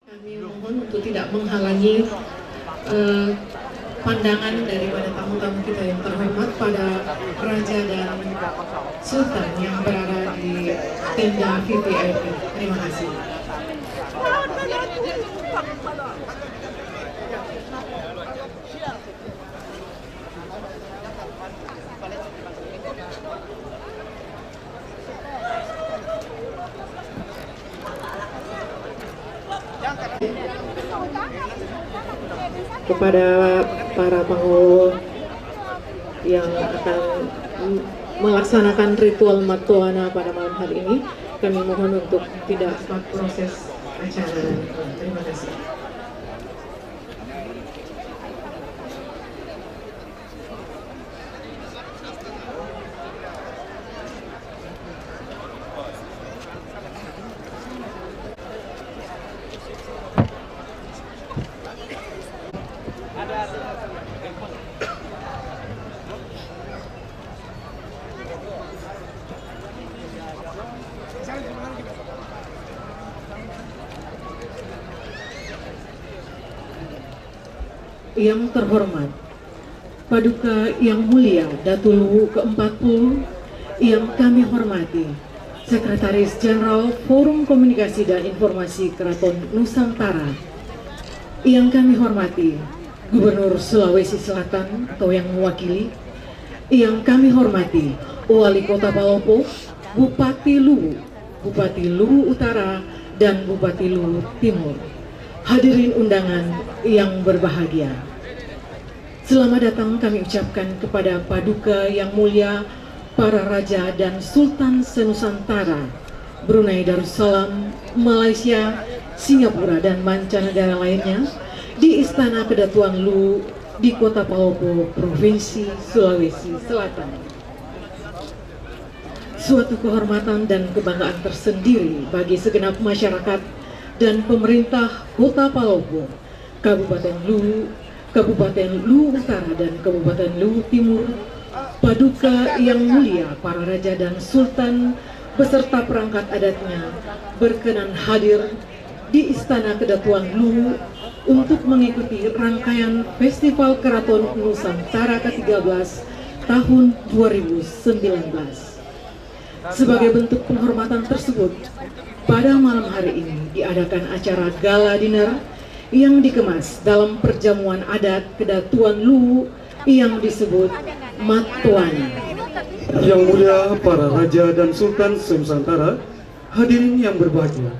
Kami mohon untuk tidak menghalangi pandangan daripada tamu-tamu kita yang terhormat pada Raja dan Sultan yang berada di tenda VVIP. Terima kasih. Kepada para penghulu yang akan melaksanakan ritual matuana pada malam hari ini, kami mohon untuk tidak stop proses acara. Terima kasih. Yang terhormat, Paduka Yang Mulia Datuk Luhur ke-40 yang kami hormati, Sekretaris Jenderal Forum Komunikasi dan Informasi Keraton Nusantara, yang kami hormati Gubernur Sulawesi Selatan atau yang mewakili, yang kami hormati Wali Kota Palopo, Bupati Luwu Utara, dan Bupati Luwu Timur. Hadirin undangan yang berbahagia, selamat datang kami ucapkan kepada Paduka Yang Mulia, para Raja dan Sultan senusantara, Brunei Darussalam, Malaysia, Singapura, dan mancanegara lainnya di Istana Kedatuan Luwu di Kota Palopo, Provinsi Sulawesi Selatan. Suatu kehormatan dan kebanggaan tersendiri bagi segenap masyarakat dan pemerintah Kota Palopo, Kabupaten Luwu Utara, dan Kabupaten Luwu Timur, Paduka Yang Mulia, para Raja dan Sultan beserta perangkat adatnya berkenan hadir di Istana Kedatuan Luwu untuk mengikuti rangkaian Festival Keraton Nusantara ke-13 tahun 2019. Sebagai bentuk penghormatan tersebut, pada malam hari ini diadakan acara gala dinner yang dikemas dalam perjamuan adat Kedatuan Luwu yang disebut Matuana. Yang mulia para Raja dan Sultan Nusantara, hadirin yang berbahagia,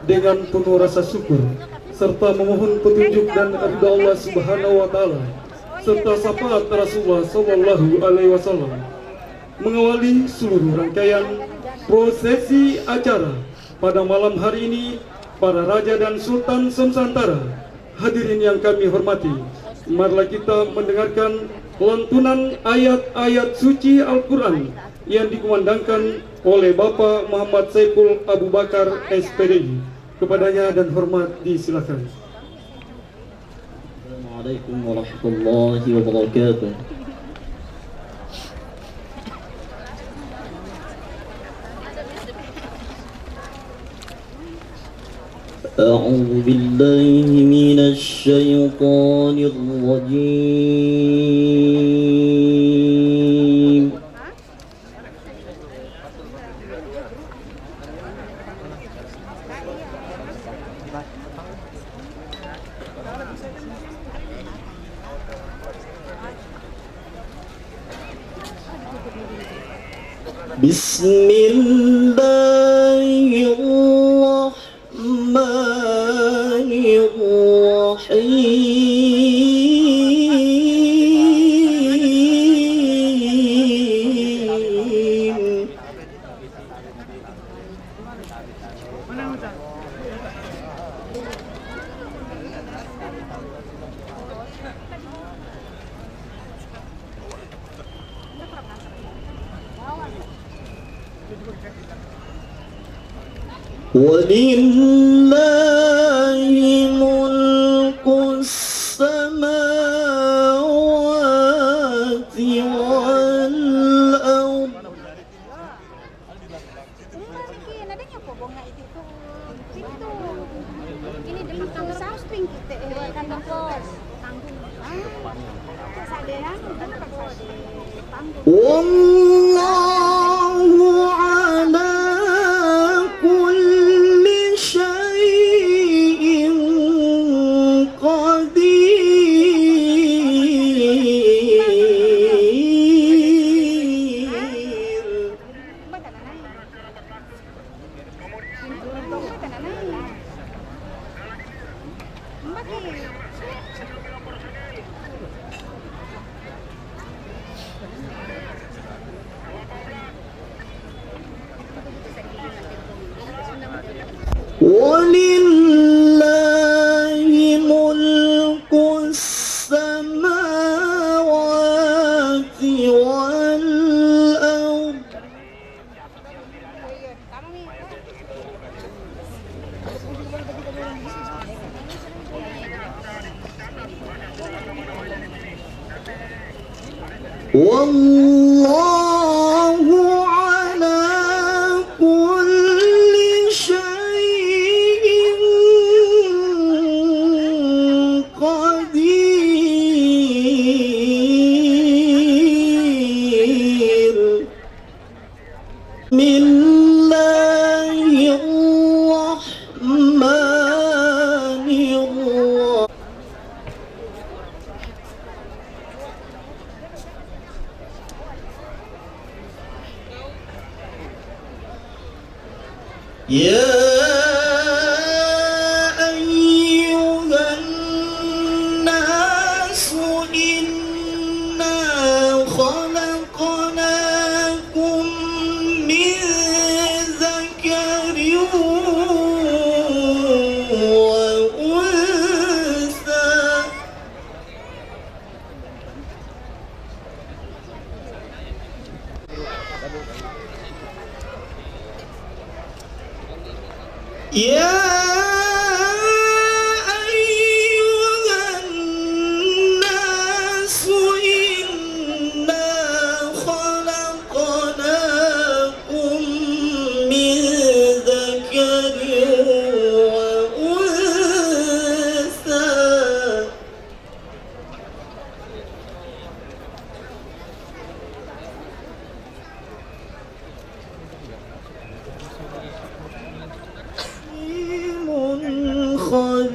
dengan penuh rasa syukur serta memohon petunjuk dan ridha Allah Subhanahu wa Ta'ala serta syafaat Rasulullah Sallallahu Alaihi Wasallam, mengawali seluruh rangkaian prosesi acara pada malam hari ini, para Raja dan Sultan Nusantara, hadirin yang kami hormati, marilah kita mendengarkan lantunan ayat-ayat suci Al-Quran yang dikumandangkan oleh Bapak Muhammad Saiful Abu Bakar SPDI. Kepadanya dan hormat disilakan. Assalamualaikum warahmatullahi wabarakatuh. أعوذ بالله من الشيطان الرجيم. بسم الله الرحمن الرحيم. ولله ملك السماوات والأرض. kantor pos. Wallahu ala kulli syai'in qadir. Walillahi mulkus samawati wal ard. Wallahu ala kulli syai'in qadir. Bismillahirrahmanirrahim. يا أيها الناس إنا خلقناكم من ذكر وأنثى يا أيها الناس إنا خلقناكم من ذكر وأنثى عليم خبير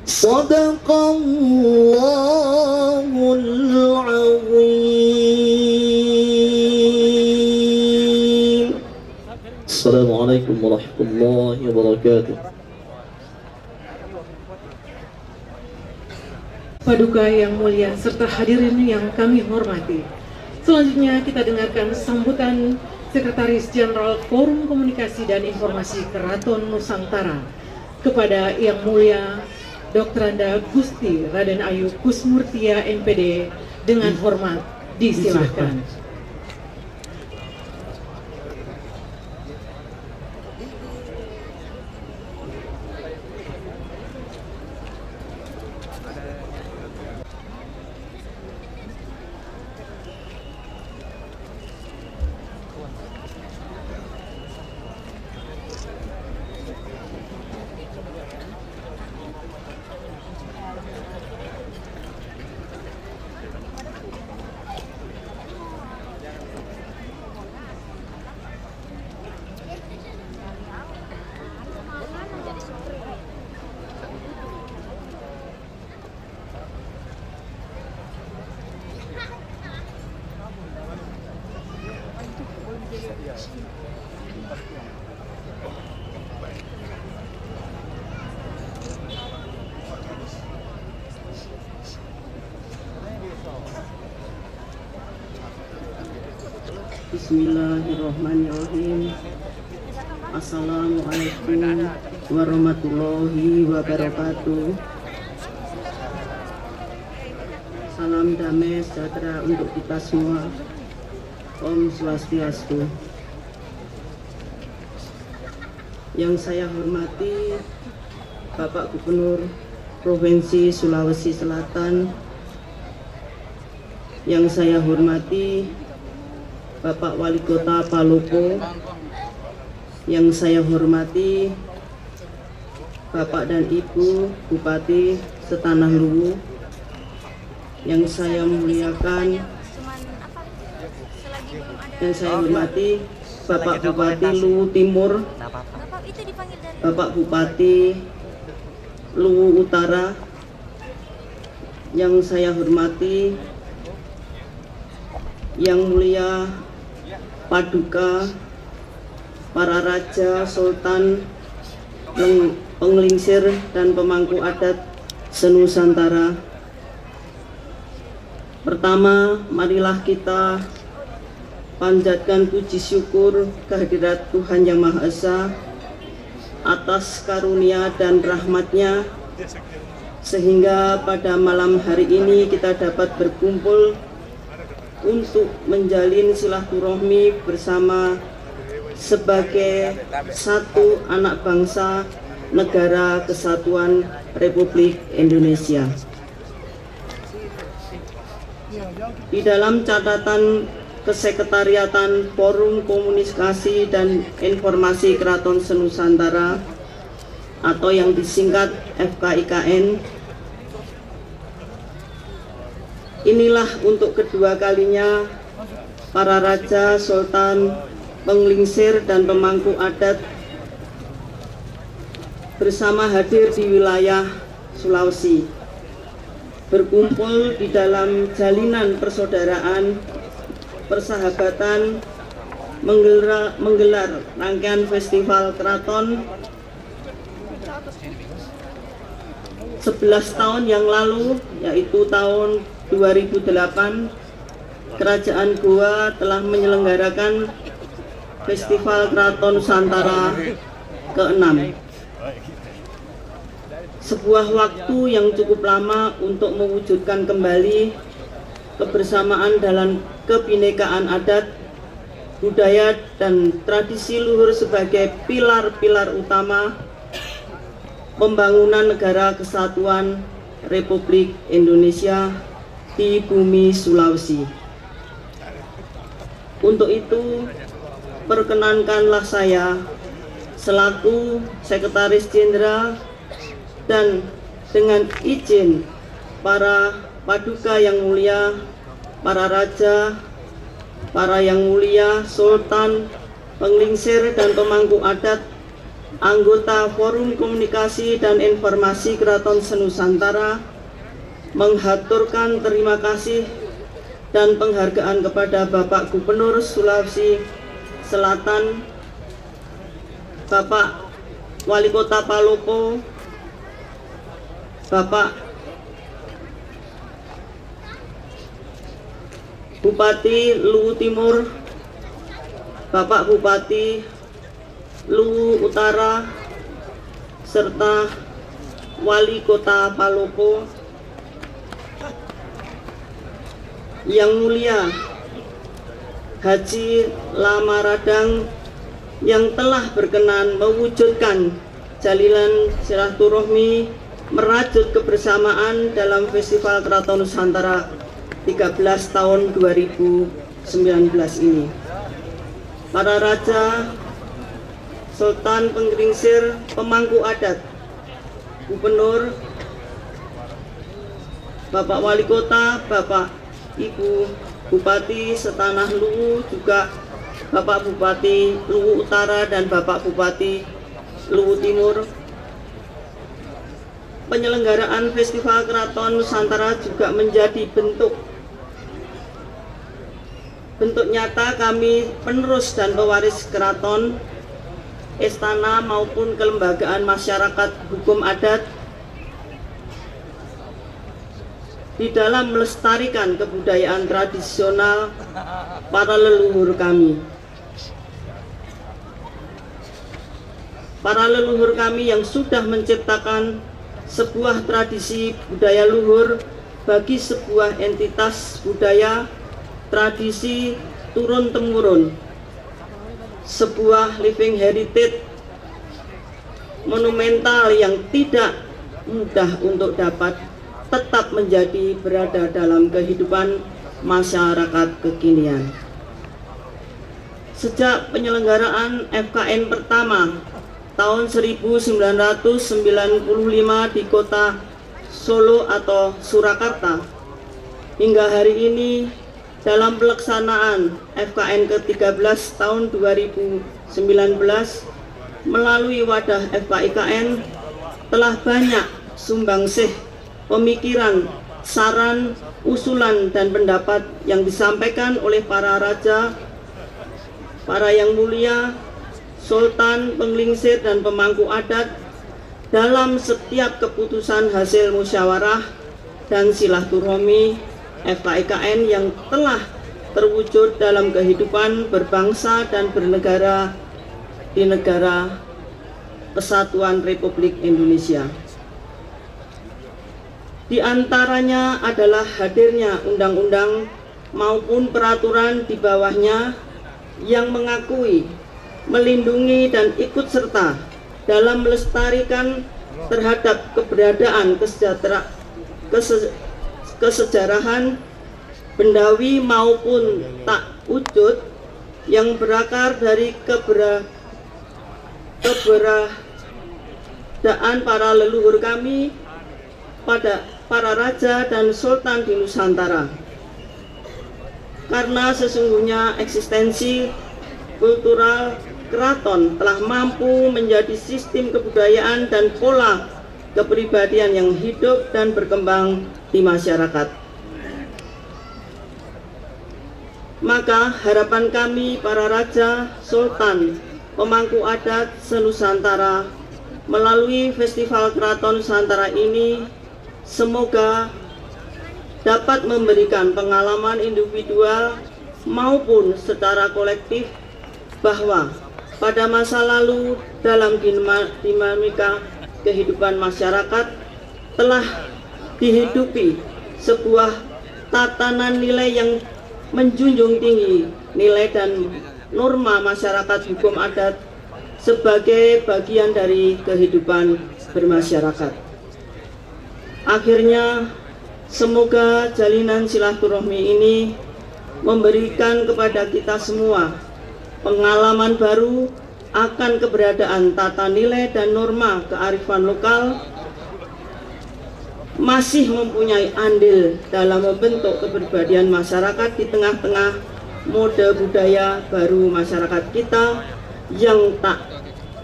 صدق الله العظيم. السلام عليكم ورحمة الله وبركاته. Paduka yang mulia serta hadirin yang kami hormati. Selanjutnya kita dengarkan sambutan Sekretaris Jenderal Forum Komunikasi dan Informasi Keraton Nusantara kepada Yang Mulia Dr. Anda Gusti Raden Ayu Kusmurtia MPD dengan hormat disilahkan. Bismillahirrahmanirrahim. Assalamualaikum warahmatullahi wabarakatuh. Salam damai sejahtera untuk kita semua. Om Swastiastu. Yang saya hormati Bapak Gubernur Provinsi Sulawesi Selatan, yang saya hormati Bapak Wali Kota Palopo, yang saya hormati Bapak dan Ibu Bupati Setanah Luwu, yang saya muliakan dan saya hormati Bapak Bupati Luwu Timur, Bapak Bupati Luwu Utara, yang saya hormati Yang Mulia Paduka, para raja, sultan, penglingsir, dan pemangku adat senusantara. Pertama, marilah kita panjatkan puji syukur kehadirat Tuhan Yang Maha Esa atas karunia dan rahmat-Nya, sehingga pada malam hari ini kita dapat berkumpul untuk menjalin silaturahmi bersama sebagai satu anak bangsa Negara Kesatuan Republik Indonesia. Di dalam catatan Kesekretariatan Forum Komunikasi dan Informasi Keraton Senusantara atau yang disingkat FKIKN, inilah untuk kedua kalinya para raja, sultan, penglingsir, dan pemangku adat bersama hadir di wilayah Sulawesi, berkumpul di dalam jalinan persaudaraan, persahabatan, menggelar rangkaian festival keraton 11 tahun yang lalu, yaitu tahun 2008, Kerajaan Goa telah menyelenggarakan Festival Keraton Nusantara ke-6. Sebuah waktu yang cukup lama untuk mewujudkan kembali kebersamaan dalam kebinekaan adat, budaya, dan tradisi luhur sebagai pilar-pilar utama pembangunan Negara Kesatuan Republik Indonesia di bumi Sulawesi. Untuk itu, perkenankanlah saya selaku Sekretaris Jenderal dan dengan izin para paduka yang mulia, para raja, para yang mulia, sultan, penglingsir, dan pemangku adat, anggota Forum Komunikasi dan Informasi Keraton Senusantara, menghaturkan terima kasih dan penghargaan kepada Bapak Gubernur Sulawesi Selatan, Bapak Wali Kota Palopo, Bapak Bupati Luwu Timur, Bapak Bupati Luwu Utara, serta Wali Kota Palopo, Yang Mulia Haji Lama Radang, yang telah berkenan mewujudkan jalinan silaturahmi merajut kebersamaan dalam Festival Keraton Nusantara 13 tahun 2019 ini. Para raja, sultan, penglingsir, pemangku adat, gubernur, Bapak Wali Kota, Bapak Ibu Bupati Setanah Luwu, juga Bapak Bupati Luwu Utara dan Bapak Bupati Luwu Timur. Penyelenggaraan Festival Keraton Nusantara juga menjadi bentuk nyata kami penerus dan pewaris keraton, istana maupun kelembagaan masyarakat hukum adat di dalam melestarikan kebudayaan tradisional para leluhur kami. Para leluhur kami yang sudah menciptakan sebuah tradisi budaya luhur bagi sebuah entitas budaya, tradisi turun-temurun, sebuah living heritage monumental yang tidak mudah untuk dapat tetap menjadi berada dalam kehidupan masyarakat kekinian. sejak penyelenggaraan FKN pertama tahun 1995 di kota Solo atau Surakarta hingga hari ini dalam pelaksanaan FKN ke-13 tahun 2019 melalui wadah FKIKN telah banyak sumbangsih pemikiran, saran, usulan dan pendapat yang disampaikan oleh para raja, para yang mulia, sultan, penglingsir dan pemangku adat dalam setiap keputusan hasil musyawarah dan silaturahmi FKIKN yang telah terwujud dalam kehidupan berbangsa dan bernegara di negara Kesatuan Republik Indonesia. Di antaranya adalah hadirnya undang-undang maupun peraturan di bawahnya yang mengakui, melindungi dan ikut serta dalam melestarikan terhadap keberadaan kesejarahan bendawi maupun tak wujud yang berakar dari keberadaan para leluhur kami pada para raja dan sultan di Nusantara. Karena sesungguhnya eksistensi kultural keraton telah mampu menjadi sistem kebudayaan dan pola kepribadian yang hidup dan berkembang di masyarakat. Maka harapan kami para raja, sultan, pemangku adat se-Nusantara melalui Festival Keraton Nusantara ini semoga dapat memberikan pengalaman individual maupun secara kolektif bahwa pada masa lalu dalam dinamika kehidupan masyarakat telah dihidupi sebuah tatanan nilai yang menjunjung tinggi nilai dan norma masyarakat hukum adat sebagai bagian dari kehidupan bermasyarakat. Akhirnya, semoga jalinan silaturahmi ini memberikan kepada kita semua pengalaman baru akan keberadaan tata nilai dan norma kearifan lokal masih mempunyai andil dalam membentuk kepribadian masyarakat di tengah-tengah mode budaya baru masyarakat kita yang tak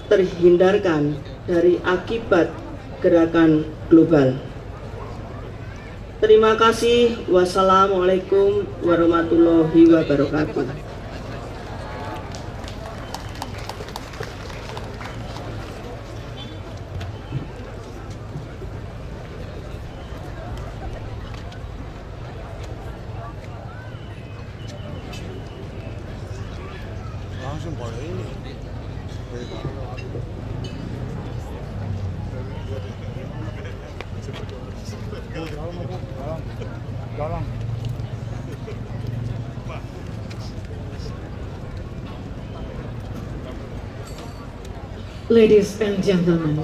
terhindarkan dari akibat gerakan global. Terima kasih. Wassalamualaikum warahmatullahi wabarakatuh. Langsung boleh ini. Dalam. Ladies and gentlemen,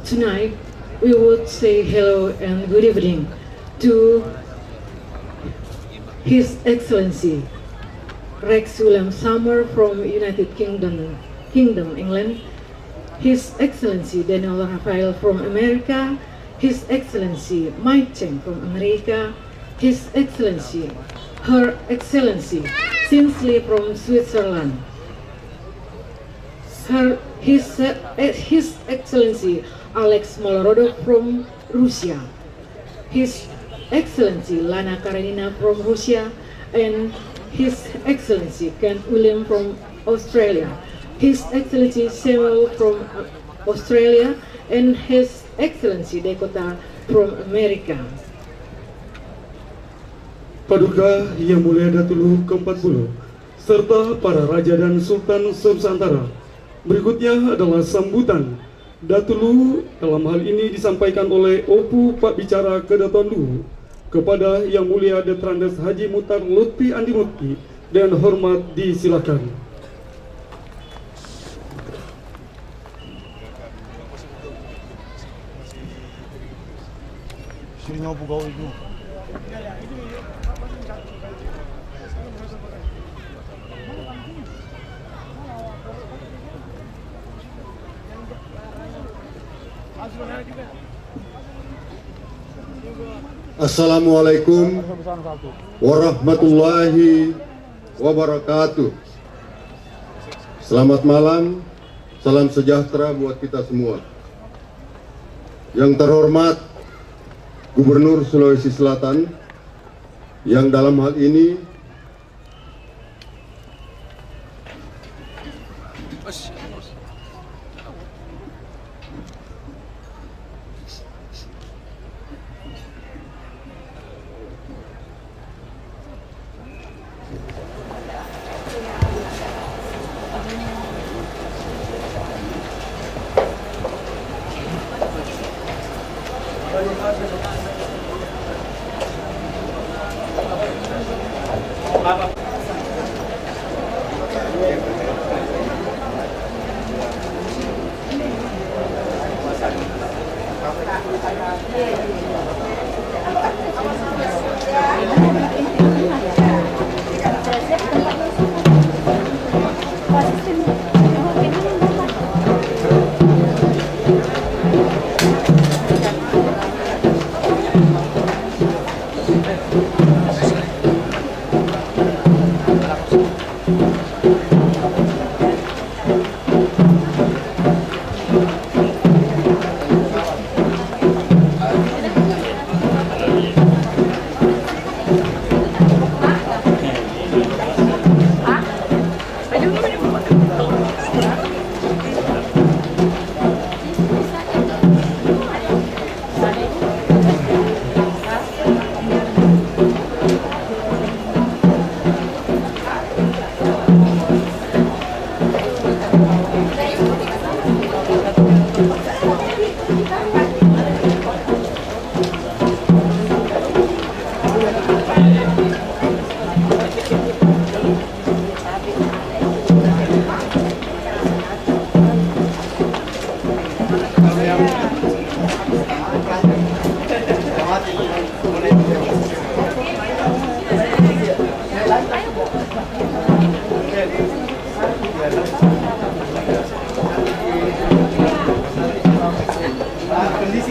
tonight we would say hello and good evening to His Excellency Rex William Summer from United Kingdom, England, His Excellency Daniel Rafael from America, His Excellency Mike Cheng from America, His Excellency, Her Excellency Sinsley from Switzerland, His Excellency Alex Molorodo from Russia, His Excellency Lana Karenina from Russia, and His Excellency Kent William from Australia, His Excellency Samuel from Australia, and His Excellency Dakota from America. Paduka Yang Mulia Datuk ke-40 serta para raja dan sultan Nusantara. Berikutnya adalah sambutan Datuk dalam hal ini disampaikan oleh Opu Pak Bicara Kedaton Luhur kepada Yang Mulia Detrandes Haji Mutar Lutfi Andi Mukti dan hormat disilakan. Sininya buka itu. Assalamualaikum warahmatullahi wabarakatuh. Selamat malam, salam sejahtera buat kita semua. Yang terhormat Gubernur Sulawesi Selatan, yang dalam hal ini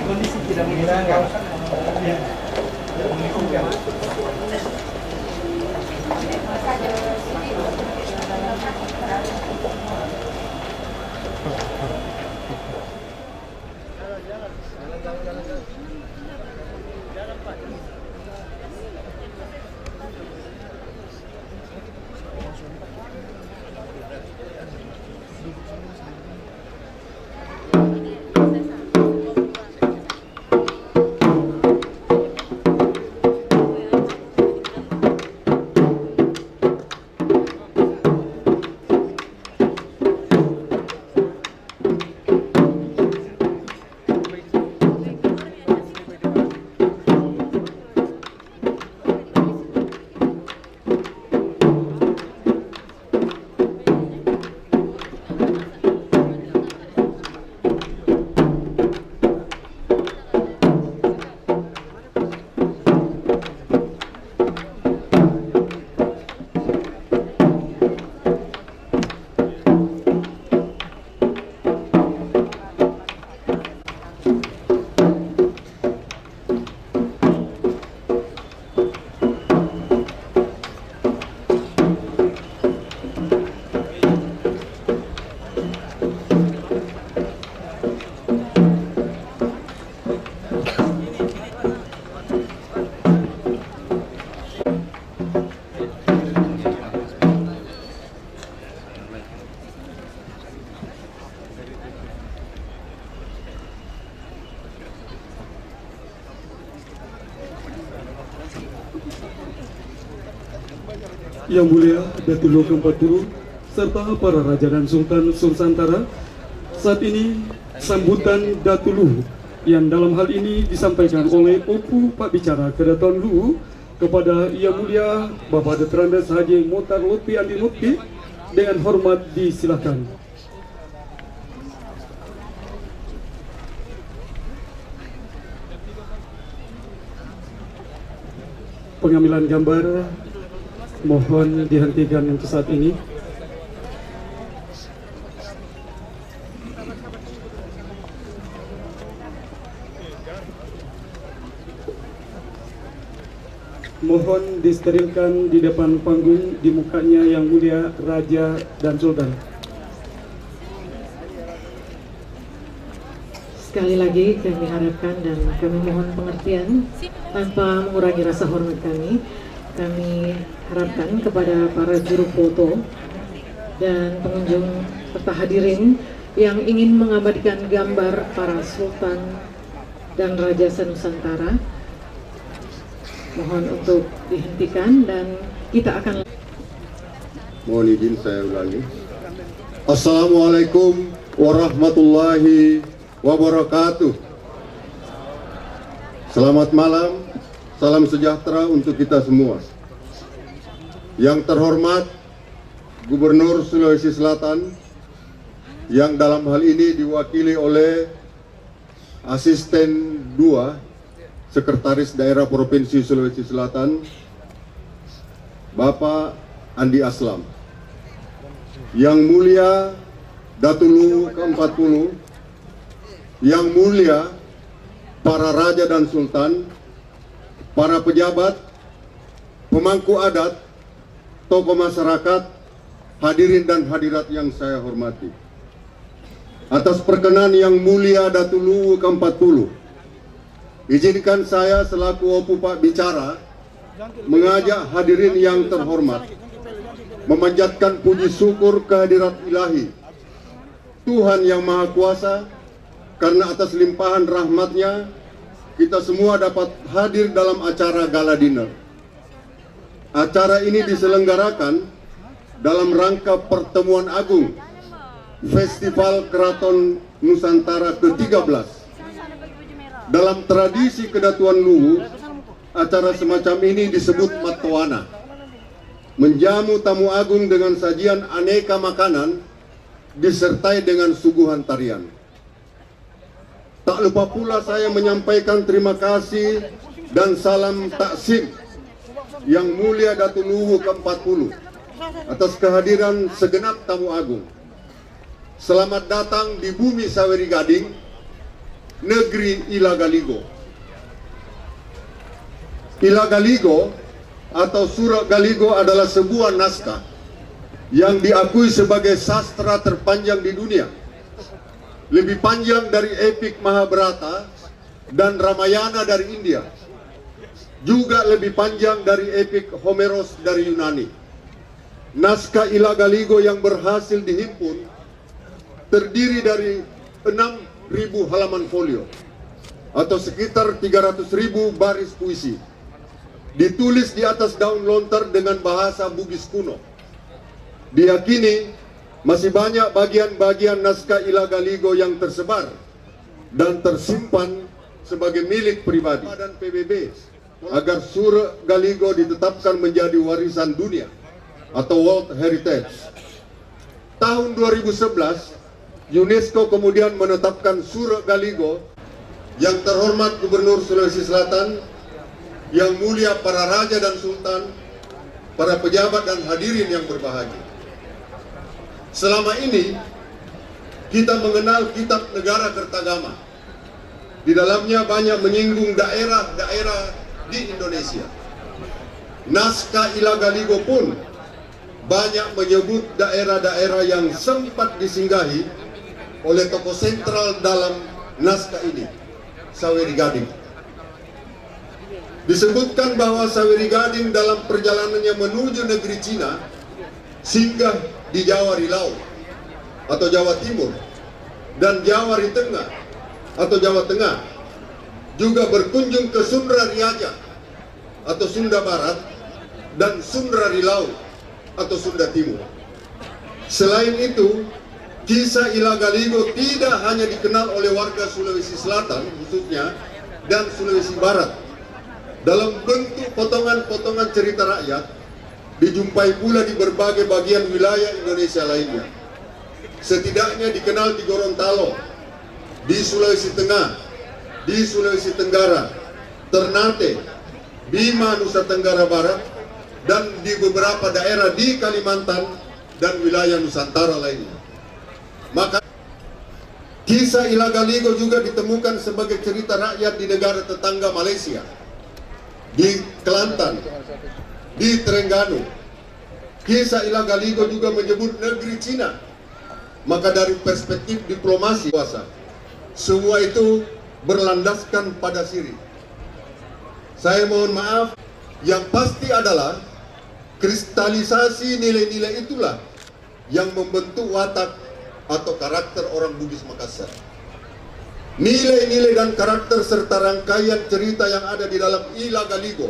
kondisi tidak menghilangkan. Yang Mulia Datuk ke-40 serta para Raja dan Sultan Nusantara, saat ini sambutan Datuk Luhut yang dalam hal ini disampaikan oleh Opu Pak Bicara Kedaton Luhut kepada Yang Mulia Bapak Datuk Andes Haji Mohtar Lutfi Andi Lutfi dengan hormat disilakan. Pengambilan gambar mohon dihentikan untuk saat ini. mohon disterilkan di depan panggung di mukanya Yang Mulia Raja dan Sultan. Sekali lagi kami harapkan dan kami mohon pengertian tanpa mengurangi rasa hormat kami. Kami harapkan kepada para juru foto dan pengunjung serta hadirin yang ingin mengabadikan gambar para Sultan dan Raja Nusantara, mohon untuk dihentikan dan kita akan. Mohon izin saya ulangi. Assalamualaikum warahmatullahi wabarakatuh. Selamat malam, salam sejahtera untuk kita semua. Yang terhormat Gubernur Sulawesi Selatan, yang dalam hal ini diwakili oleh Asisten 2 Sekretaris Daerah Provinsi Sulawesi Selatan, Bapak Andi Aslam. Yang mulia Datulu ke-40, yang mulia para raja dan sultan, para pejabat, pemangku adat, tokoh masyarakat, hadirin dan hadirat yang saya hormati. Atas perkenan Yang Mulia Datulu ke-40, izinkan saya selaku Opu Pak Bicara mengajak hadirin yang terhormat memanjatkan puji syukur kehadirat ilahi Tuhan Yang Maha Kuasa, karena atas limpahan rahmatnya kita semua dapat hadir dalam acara gala dinner. Acara ini diselenggarakan dalam rangka pertemuan agung Festival Keraton Nusantara ke-13. Dalam tradisi Kedatuan Luwu, acara semacam ini disebut matoana. Menjamu tamu agung dengan sajian aneka makanan disertai dengan suguhan tarian. Tak lupa pula saya menyampaikan terima kasih dan salam taksim Yang Mulia Datulu ke-40 atas kehadiran segenap tamu agung. Selamat datang di bumi Saweri Gading, negeri Ilagaligo. Ilagaligo atau Surat Galigo adalah sebuah naskah yang diakui sebagai sastra terpanjang di dunia. Lebih panjang dari epik Mahabharata dan Ramayana dari India. Juga lebih panjang dari epik Homeros dari Yunani. Naskah Ilagaligo yang berhasil dihimpun terdiri dari 6.000 halaman folio atau sekitar 300.000 baris puisi. Ditulis di atas daun lontar dengan bahasa Bugis kuno. Diyakini masih banyak bagian-bagian naskah Ilagaligo yang tersebar dan tersimpan sebagai milik pribadi dan PBB agar Surat Galigo ditetapkan menjadi warisan dunia atau World Heritage. Tahun 2011 UNESCO kemudian menetapkan Surat Galigo. Yang terhormat Gubernur Sulawesi Selatan, Yang Mulia para Raja dan Sultan, para pejabat dan hadirin yang berbahagia. Selama ini kita mengenal Kitab Negara Kertagama. Di dalamnya banyak menyinggung daerah-daerah di Indonesia. Naskah Ilagaligo pun banyak menyebut daerah-daerah yang sempat disinggahi oleh tokoh sentral dalam naskah ini, Saweri Gading. Disebutkan bahwa Saweri Gading dalam perjalanannya menuju negeri Cina singgah di Jawa Rilau atau Jawa Timur dan Jawa Tengah atau Jawa Tengah, juga berkunjung ke Sunda Riaja atau Sunda Barat dan Sunda Rilau atau Sunda Timur. Selain itu, kisah Ilagaligo tidak hanya dikenal oleh warga Sulawesi Selatan khususnya dan Sulawesi Barat. Dalam bentuk potongan-potongan cerita rakyat, dijumpai pula di berbagai bagian wilayah Indonesia lainnya. Setidaknya dikenal di Gorontalo, di Sulawesi Tengah, di Sulawesi Tenggara, Ternate, Bima, Nusa Tenggara Barat, dan di beberapa daerah di Kalimantan dan wilayah Nusantara lainnya. Maka kisah Ilagaligo juga ditemukan sebagai cerita rakyat di negara tetangga Malaysia, di Kelantan, di Terengganu. Kisah Ila Galigo juga menyebut negeri Cina. Maka dari perspektif diplomasi kuasa, semua itu berlandaskan pada siri. Saya mohon maaf, yang pasti adalah kristalisasi nilai-nilai itulah yang membentuk watak atau karakter orang Bugis Makassar. Nilai-nilai dan karakter serta rangkaian cerita yang ada di dalam Ila Galigo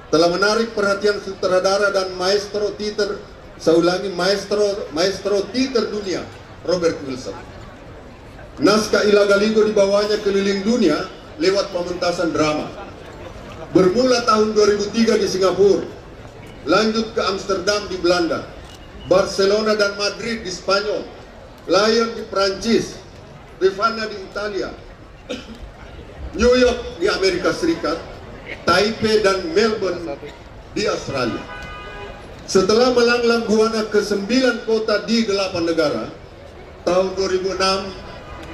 telah menarik perhatian sutradara dan maestro teater, saya ulangi, maestro teater dunia, Robert Wilson. Naskah Ila Galigo dibawanya keliling dunia lewat pementasan drama. Bermula tahun 2003 di Singapura, lanjut ke Amsterdam di Belanda, Barcelona dan Madrid di Spanyol, Lyon di Prancis, Ravenna di Italia, New York di Amerika Serikat, Taipei dan Melbourne di Australia. Setelah melanglang buana ke 9 kota di 8 negara, tahun 2006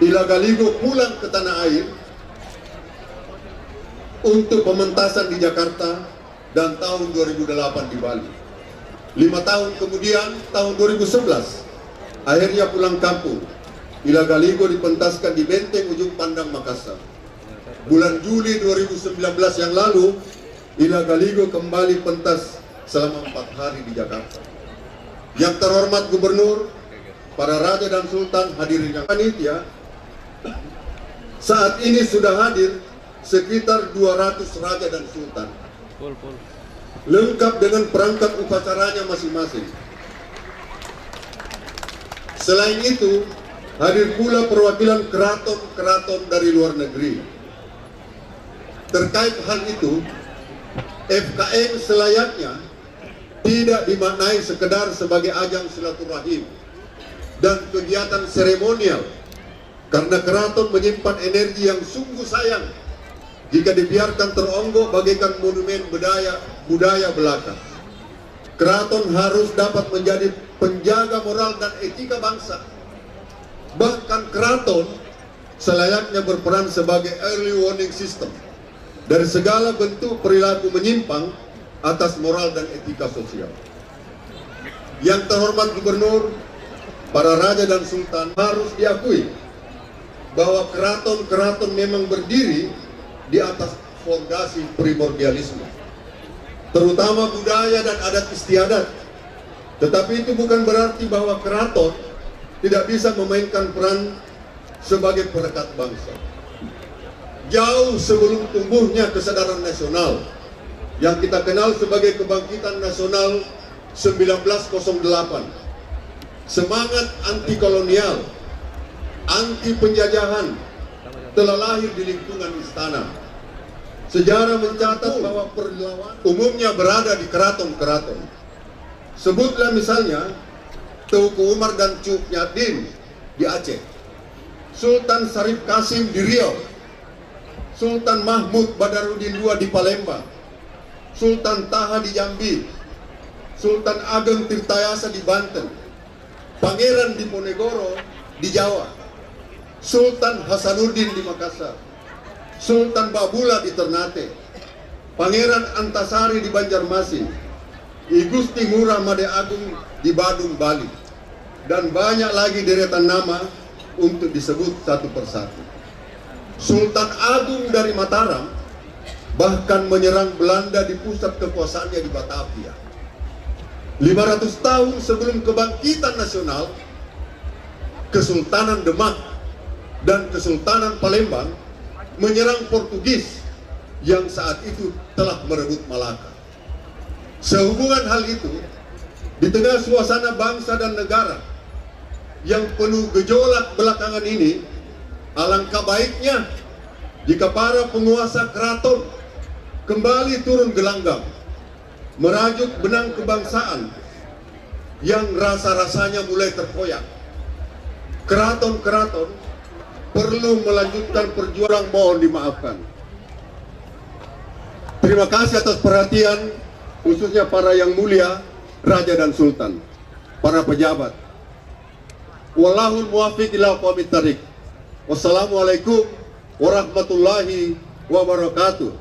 Ila Galigo pulang ke tanah air untuk pementasan di Jakarta dan tahun 2008 di Bali. 5 tahun kemudian, tahun 2011, akhirnya pulang kampung. Ila Galigo dipentaskan di Benteng Ujung Pandang, Makassar. Bulan Juli 2019 yang lalu, Ila Galigo kembali pentas selama 4 hari di Jakarta. Yang terhormat Gubernur, para Raja dan Sultan hadirin yang panitia, saat ini sudah hadir sekitar 200 Raja dan Sultan, lengkap dengan perangkat upacaranya masing-masing. Selain itu, hadir pula perwakilan keraton-keraton dari luar negeri. Terkait hal itu, FKM selayaknya tidak dimaknai sekedar sebagai ajang silaturahim dan kegiatan seremonial, karena keraton menyimpan energi yang sungguh sayang jika dibiarkan teronggok bagaikan monumen budaya belaka. Keraton harus dapat menjadi penjaga moral dan etika bangsa. Bahkan keraton selayaknya berperan sebagai early warning system dari segala bentuk perilaku menyimpang atas moral dan etika sosial. Yang terhormat Gubernur, para Raja dan Sultan harus diakui bahwa keraton-keraton memang berdiri di atas fondasi primordialisme, terutama budaya dan adat istiadat. Tetapi itu bukan berarti bahwa keraton tidak bisa memainkan peran sebagai perekat bangsa. Jauh sebelum tumbuhnya kesadaran nasional yang kita kenal sebagai Kebangkitan Nasional 1908, semangat anti kolonial, anti penjajahan telah lahir di lingkungan istana. Sejarah mencatat bahwa perlawanan umumnya berada di keraton-keraton. Sebutlah misalnya Teuku Umar dan Cuk Nyaddin di Aceh, Sultan Syarif Kasim di Riau, Sultan Mahmud Badarudin II di Palembang, Sultan Taha di Jambi, Sultan Ageng Tirtayasa di Banten, Pangeran Diponegoro di Jawa, Sultan Hasanuddin di Makassar, Sultan Babula di Ternate, Pangeran Antasari di Banjarmasin, I Gusti Ngurah Made Agung di Badung, Bali, dan banyak lagi deretan nama untuk disebut satu persatu. Sultan Agung dari Mataram bahkan menyerang Belanda di pusat kekuasaannya di Batavia. 500 tahun sebelum kebangkitan nasional, Kesultanan Demak dan Kesultanan Palembang menyerang Portugis yang saat itu telah merebut Malaka. Sehubungan hal itu, di tengah suasana bangsa dan negara yang penuh gejolak belakangan ini, alangkah baiknya jika para penguasa keraton kembali turun gelanggang, merajuk benang kebangsaan yang rasa-rasanya mulai terkoyak. Keraton-keraton perlu melanjutkan perjuangan, mohon dimaafkan. Terima kasih atas perhatian, khususnya para yang mulia, Raja dan Sultan, para pejabat. Wallahul muwaffiq ila aqwamit thariq. Wassalamualaikum warahmatullahi wabarakatuh.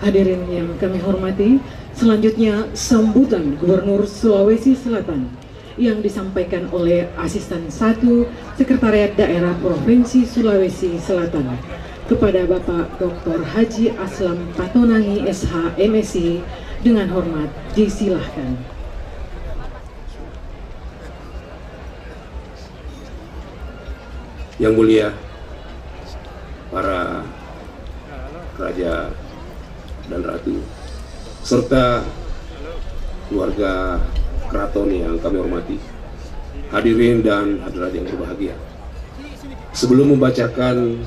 Hadirin yang kami hormati, selanjutnya sambutan Gubernur Sulawesi Selatan yang disampaikan oleh Asisten 1 Sekretariat Daerah Provinsi Sulawesi Selatan kepada Bapak Dr. Haji Aslam Patonangi SH MSI dengan hormat disilahkan. Yang mulia para raja dan ratu serta keluarga keraton yang kami hormati, hadirin dan hadirat yang berbahagia. Sebelum membacakan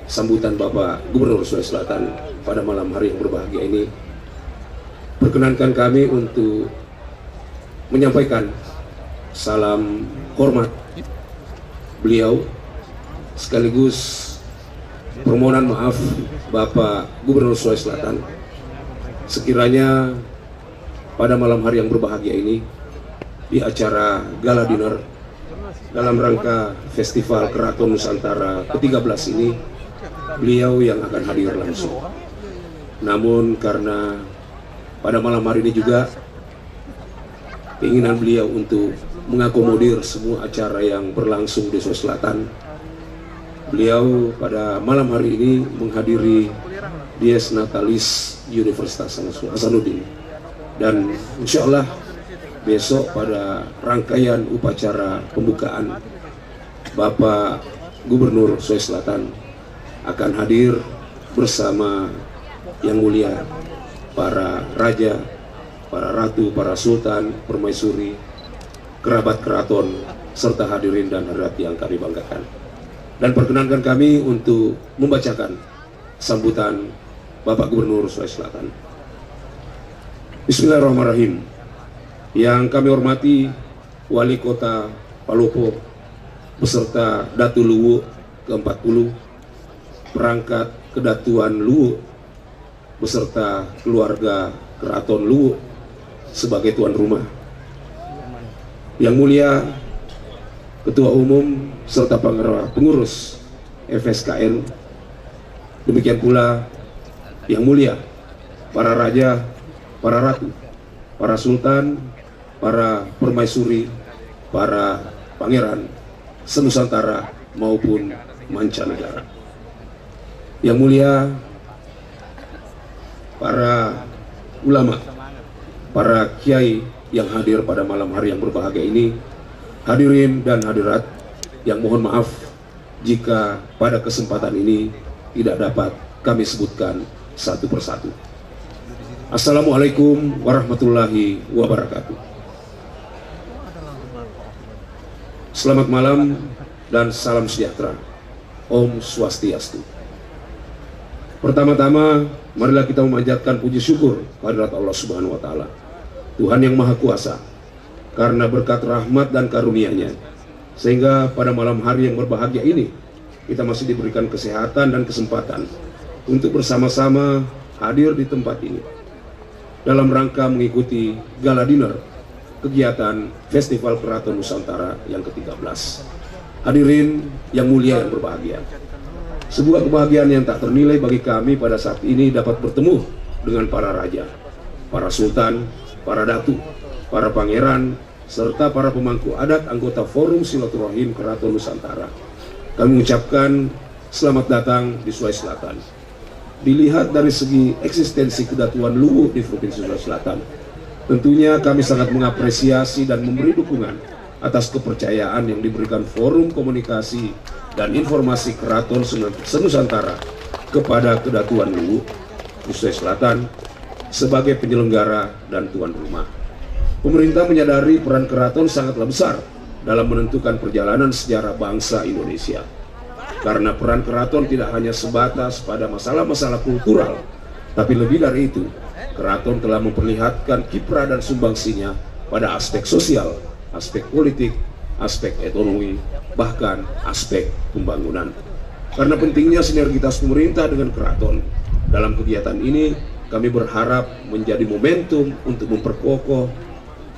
sambutan Bapak Gubernur Sulawesi Selatan pada malam hari yang berbahagia ini, perkenankan kami untuk menyampaikan salam hormat beliau sekaligus permohonan maaf Bapak Gubernur Sulawesi Selatan sekiranya pada malam hari yang berbahagia ini di acara gala dinner dalam rangka Festival Keraton Nusantara ke-13 ini beliau yang akan hadir langsung. Namun karena pada malam hari ini juga keinginan beliau untuk mengakomodir semua acara yang berlangsung di Sulawesi Selatan, beliau pada malam hari ini menghadiri Dies Natalis Universitas Hasanuddin, dan insya Allah besok pada rangkaian upacara pembukaan Bapak Gubernur Sulawesi Selatan akan hadir bersama yang mulia para raja, para ratu, para sultan, permaisuri, kerabat keraton, serta hadirin dan hadirat yang kami banggakan. Dan perkenankan kami untuk membacakan sambutan Bapak Gubernur Sulawesi Selatan. Bismillahirrahmanirrahim. Yang kami hormati Wali Kota Palopo beserta Datu Luwu ke-40, perangkat Kedatuan Luwu beserta keluarga Keraton Luwu sebagai tuan rumah. Yang mulia Ketua Umum serta pengurus FSKN, demikian pula yang mulia para raja, para ratu, para sultan, para permaisuri, para pangeran senusantara maupun mancanegara. Yang mulia para ulama, para kiai yang hadir pada malam hari yang berbahagia ini, hadirin dan hadirat yang mohon maaf jika pada kesempatan ini tidak dapat kami sebutkan satu persatu. Assalamualaikum warahmatullahi wabarakatuh. Selamat malam dan salam sejahtera. Om Swastiastu. Pertama-tama, marilah kita memanjatkan puji syukur kehadirat Allah Subhanahu wa Ta'ala, Tuhan yang Maha Kuasa, karena berkat rahmat dan karunia-Nya, sehingga pada malam hari yang berbahagia ini kita masih diberikan kesehatan dan kesempatan untuk bersama-sama hadir di tempat ini dalam rangka mengikuti gala dinner kegiatan Festival Keraton Nusantara yang ke-13. Hadirin yang mulia yang berbahagia, sebuah kebahagiaan yang tak ternilai bagi kami pada saat ini dapat bertemu dengan para raja, para sultan, para datu, para pangeran, serta para pemangku adat anggota Forum Silaturahim Keraton Nusantara. Kami mengucapkan selamat datang di Sulawesi Selatan. Dilihat dari segi eksistensi Kedatuan Luwu di Provinsi Sulawesi Selatan, tentunya kami sangat mengapresiasi dan memberi dukungan atas kepercayaan yang diberikan Forum Komunikasi dan Informasi Keraton Senusantara kepada Kedatuan Luwu di Sulawesi Selatan sebagai penyelenggara dan tuan rumah. Pemerintah menyadari peran keraton sangatlah besar dalam menentukan perjalanan sejarah bangsa Indonesia. Karena peran keraton tidak hanya sebatas pada masalah-masalah kultural, tapi lebih dari itu, keraton telah memperlihatkan kiprah dan sumbangsinya pada aspek sosial, aspek politik, aspek ekonomi, bahkan aspek pembangunan. Karena pentingnya sinergitas pemerintah dengan keraton, dalam kegiatan ini kami berharap menjadi momentum untuk memperkokoh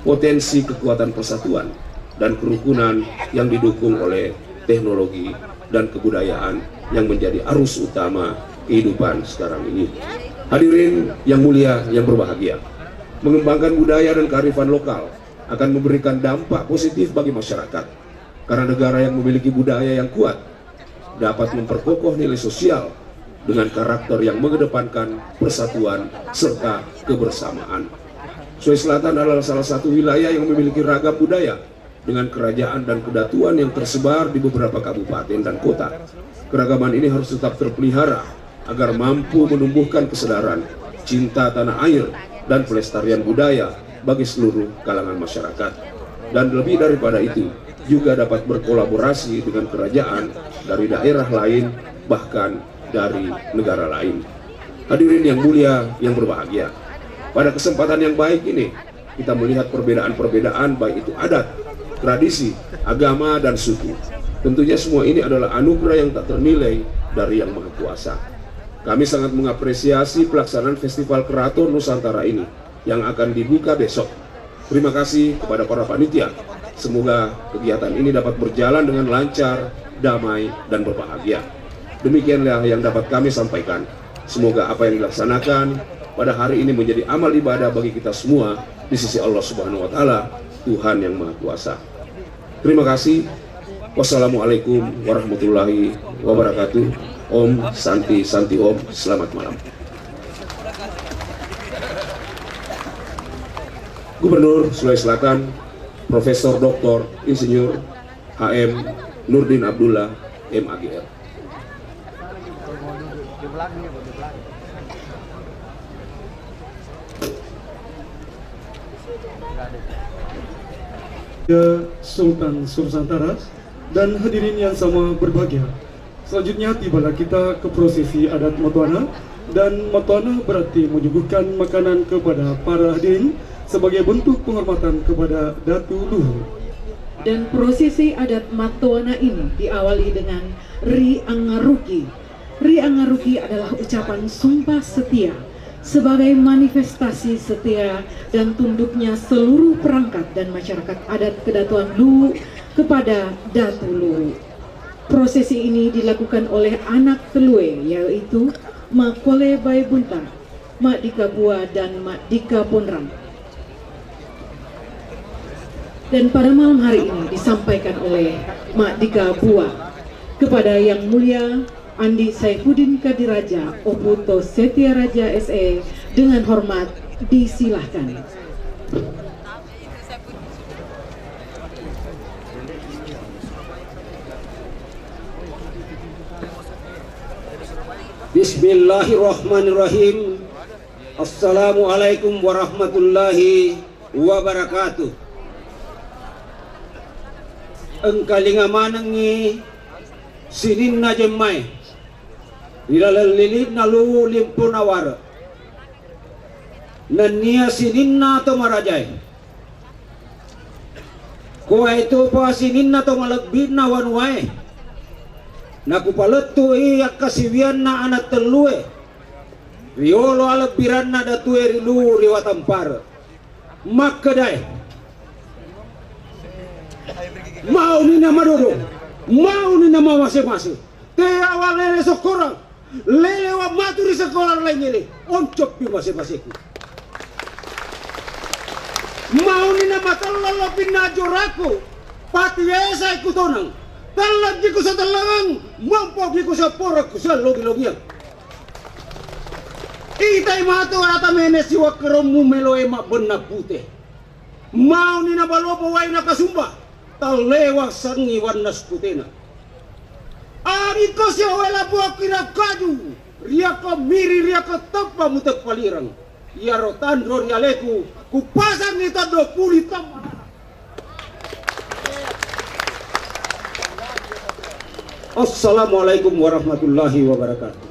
potensi kekuatan persatuan dan kerukunan yang didukung oleh teknologi dan kebudayaan yang menjadi arus utama kehidupan sekarang ini. Hadirin yang mulia, yang berbahagia, mengembangkan budaya dan kearifan lokal akan memberikan dampak positif bagi masyarakat, karena negara yang memiliki budaya yang kuat dapat memperkokoh nilai sosial dengan karakter yang mengedepankan persatuan serta kebersamaan. Sulawesi Selatan adalah salah satu wilayah yang memiliki ragam budaya dengan kerajaan dan kedatuan yang tersebar di beberapa kabupaten dan kota. Keragaman ini harus tetap terpelihara agar mampu menumbuhkan kesadaran, cinta tanah air, dan pelestarian budaya bagi seluruh kalangan masyarakat. Dan lebih daripada itu, juga dapat berkolaborasi dengan kerajaan dari daerah lain, bahkan dari negara lain. Hadirin yang mulia, yang berbahagia, pada kesempatan yang baik ini, kita melihat perbedaan-perbedaan baik itu adat, tradisi, agama, dan suku. Tentunya semua ini adalah anugerah yang tak ternilai dari Yang Maha Kuasa. Kami sangat mengapresiasi pelaksanaan Festival Keraton Nusantara ini yang akan dibuka besok. Terima kasih kepada para panitia. Semoga kegiatan ini dapat berjalan dengan lancar, damai, dan berbahagia. Demikianlah yang dapat kami sampaikan. Semoga apa yang dilaksanakan pada hari ini menjadi amal ibadah bagi kita semua di sisi Allah Subhanahu wa Ta'ala, Tuhan yang Maha Kuasa. Terima kasih. Wassalamualaikum warahmatullahi wabarakatuh. Om Santi Santi Om. Selamat malam. Gubernur Sulawesi Selatan, Profesor Dr. Insinyur HM Nurdin Abdullah MAGR. Sultan Nusantara dan hadirin yang sama berbahagia. Selanjutnya tibalah kita ke prosesi adat Matuana, dan Matuana berarti menyuguhkan makanan kepada para hadirin sebagai bentuk penghormatan kepada Datu Luhur. Dan prosesi adat Matuana ini diawali dengan Ri Angaruki. Ri Angaruki adalah ucapan sumpah setia sebagai manifestasi setia dan tunduknya seluruh perangkat dan masyarakat adat Kedatuan Luwu kepada Datu Luwu. Prosesi ini dilakukan oleh anak telue, yaitu Mak Kole Bai Bunta, Mak Dika Bua, dan Mak Dika Ponrang. Dan pada malam hari ini disampaikan oleh Mak Dika Bua kepada Yang Mulia Andi Saifuddin Kadiraja Oputo Setia Raja SE dengan hormat disilahkan. Bismillahirrahmanirrahim. Assalamualaikum warahmatullahi wabarakatuh. Engkalinga manangi sinin na jemai ilalalilit na luwu limpunawara nania sinin na to marajay ko ito pa sinin na to malagbid na wanway nakupaletu iyak kasiwian na anak telue riolo alabiran na datue rilu riwatampar makkedai mau ni nama dodo mau ni nama masing-masing te awal lele sekorang lele wa maturi sekolah lain ini oncok pi masing-masing mau ni nama talala pinajoraku pati esa ikutonang talag di ko sa talangang mampog di ko sa porak ko sa logi-logiang itay mato ata menes siwa keromu meloe mak benak putih mau ni na balopo way nakasumba talewa sangi warnas putena ari ko siya wala buak kira kaju ria ko miri ria ko tapa mutek palirang yaro tandro rialeku kupasang ita 20 tama. Assalamualaikum warahmatullahi wabarakatuh.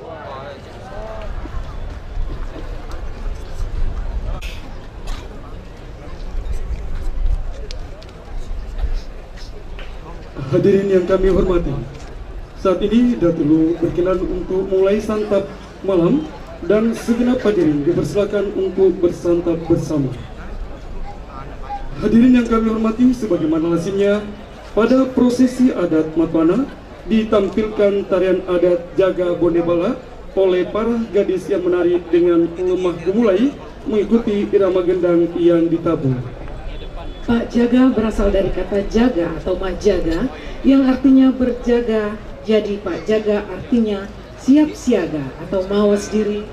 Hadirin yang kami hormati, saat ini Datu Luwu berkenan untuk mulai santap malam dan segenap hadirin dipersilakan untuk bersantap bersama. Hadirin yang kami hormati, sebagaimana lazimnya pada prosesi adat Matuana ditampilkan tarian adat Jaga Bonebala oleh para gadis yang menari dengan lemah gemulai mengikuti irama gendang yang ditabung. Pak Jaga berasal dari kata jaga atau majaga yang artinya berjaga. Jadi Pak Jaga artinya siap siaga atau mawas diri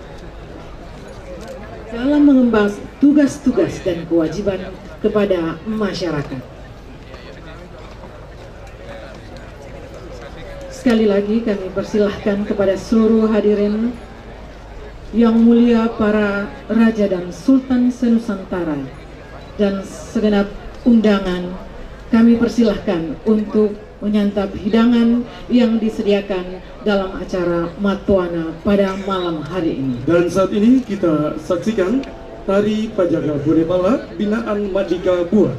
dalam mengemban tugas-tugas dan kewajiban kepada masyarakat. Sekali lagi kami persilahkan kepada seluruh hadirin yang mulia para Raja dan Sultan Senusantara dan segenap undangan, kami persilahkan untuk menyantap hidangan yang disediakan dalam acara Matuana pada malam hari ini. Dan saat ini kita saksikan tari Pajaga Bodebala binaan Madika Buah.